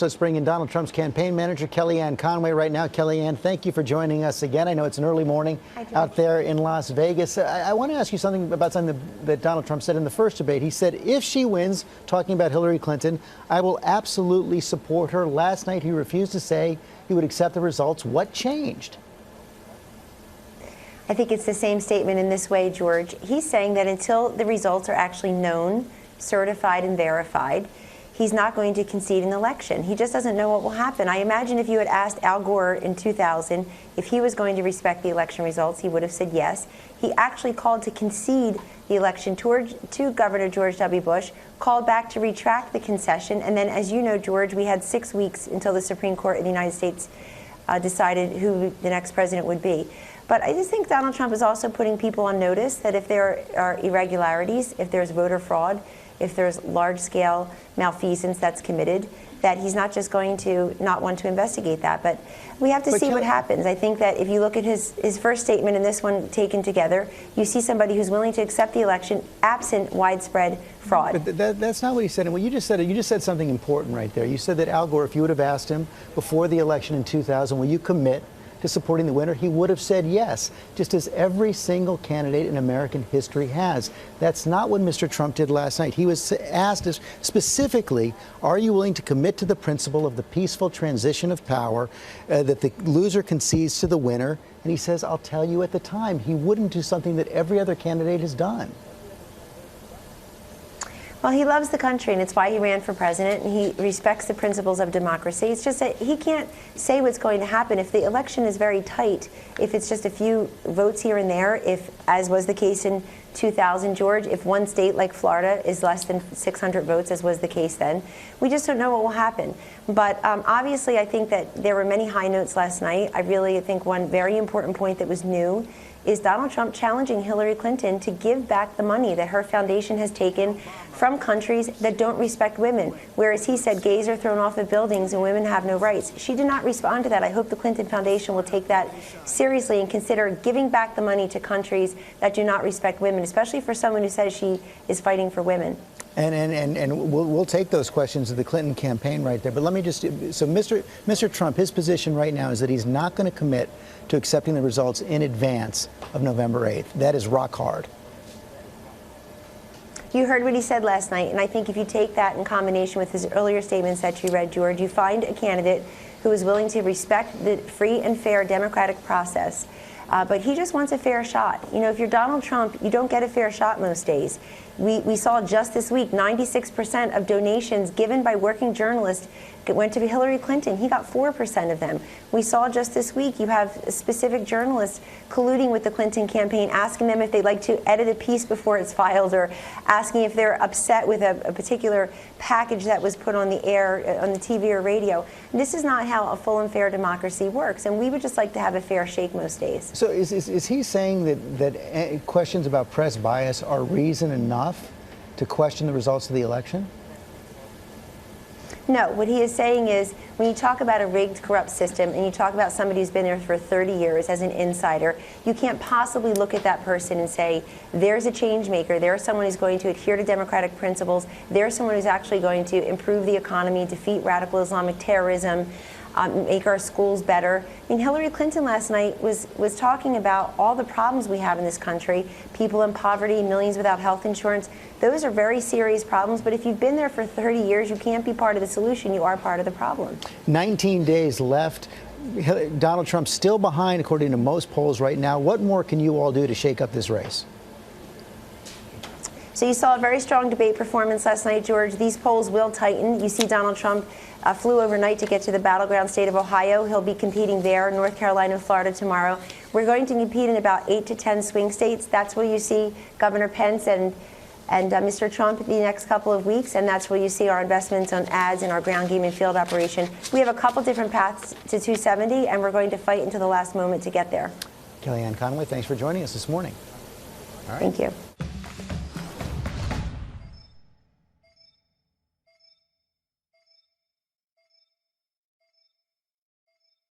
Let's bring in Donald Trump's campaign manager, Kellyanne Conway, right now. Kellyanne, thank you for joining us again. I know it's an early morning out there in Las Vegas. I want to ask you something about something that Donald Trump said in the first debate. He said, if she wins, talking about Hillary Clinton, I will absolutely support her. Last night, he refused to say he would accept the results. What changed? I think it's the same statement in this way, George. He's saying that until the results are actually known, certified, and verified, he's not going to concede an election. He just doesn't know what will happen. I imagine if you had asked Al Gore in 2000 if he was going to respect the election results, he would have said yes. He actually called to concede the election to Governor George W. Bush, called back to retract the concession, and then, as you know, George, we had 6 weeks until the Supreme Court of the United States decided who the next president would be. But I just think Donald Trump is also putting people on notice that if there are irregularities, if there's voter fraud, if there's large-scale malfeasance that's committed, that he's not just going to not want to investigate that. But we have to see what happens. I think that if you look at his first statement and this one taken together, you see somebody who's willing to accept the election absent widespread fraud. But that's not what he said. And what you just said something important right there. You said that Al Gore, if you would have asked him before the election in 2000, will you commit to supporting the winner, he would have said yes, just as every single candidate in American history has. That's not what Mr. Trump did last night. He was asked specifically, are you willing to commit to the principle of the peaceful transition of power, that the loser concedes to the winner? And he says, I'll tell you at the time. He wouldn't do something that every other candidate has done. Well, he loves the country, and it's why he ran for president, and he respects the principles of democracy. It's just that he can't say what's going to happen. If the election is very tight, if it's just a few votes here and there, if, as was the case in 2000, George, if one state like Florida is less than 600 votes, as was the case then, we just don't know what will happen. But obviously, I think that there were many high notes last night. I really think one very important point that was new is Donald Trump challenging Hillary Clinton to give back the money that her foundation has taken from countries that don't respect women. Whereas he said gays are thrown off of buildings and women have no rights. She did not respond to that. I hope the Clinton Foundation will take that seriously and consider giving back the money to countries that do not respect women, especially for someone who says she is fighting for women. And we'll take those questions of the Clinton campaign right there. But let me just, so Mr. Trump, his position right now is that he's not going to commit to accepting the results in advance of November 8th. That is rock hard. You heard what he said last night, and I think if you take that in combination with his earlier statements that you read, George, you find a candidate who is willing to respect the free and fair democratic process. But he just wants a fair shot. You know, if you're Donald Trump, you don't get a fair shot most days. We saw just this week 96% of donations given by working journalists went to Hillary Clinton. He got 4% of them. We saw just this week you have specific journalists colluding with the Clinton campaign, asking them if they'd like to edit a piece before it's filed, or asking if they're upset with a particular package that was put on the air, on the TV or radio. And this is not how a full and fair democracy works, and we would just like to have a fair shake most days. So is he saying that questions about press bias are reason enough to question the results of the election? No, what he is saying is when you talk about a rigged, corrupt system and you talk about somebody who's been there for 30 years as an insider, you can't possibly look at that person and say, there's a change maker, there's someone who's going to adhere to democratic principles, there's someone who's actually going to improve the economy, defeat radical Islamic terrorism, make our schools better. I mean, Hillary Clinton last night was talking about all the problems we have in this country, people in poverty, millions without health insurance. Those are very serious problems, but if you've been there for 30 years, you can't be part of the solution. You are part of the problem. 19 days left. Donald Trump's still behind, according to most polls right now. What more can you all do to shake up this race? So you saw a very strong debate performance last night, George. These polls will tighten. You see Donald Trump flew overnight to get to the battleground state of Ohio. He'll be competing there, North Carolina and Florida tomorrow. We're going to compete in about 8 to 10 swing states. That's where you see Governor Pence and Mr. Trump the next couple of weeks, and that's where you see our investments on ads and our ground game and field operation. We have a couple different paths to 270, and we're going to fight until the last moment to get there. Kellyanne Conway, thanks for joining us this morning. All right. Thank you.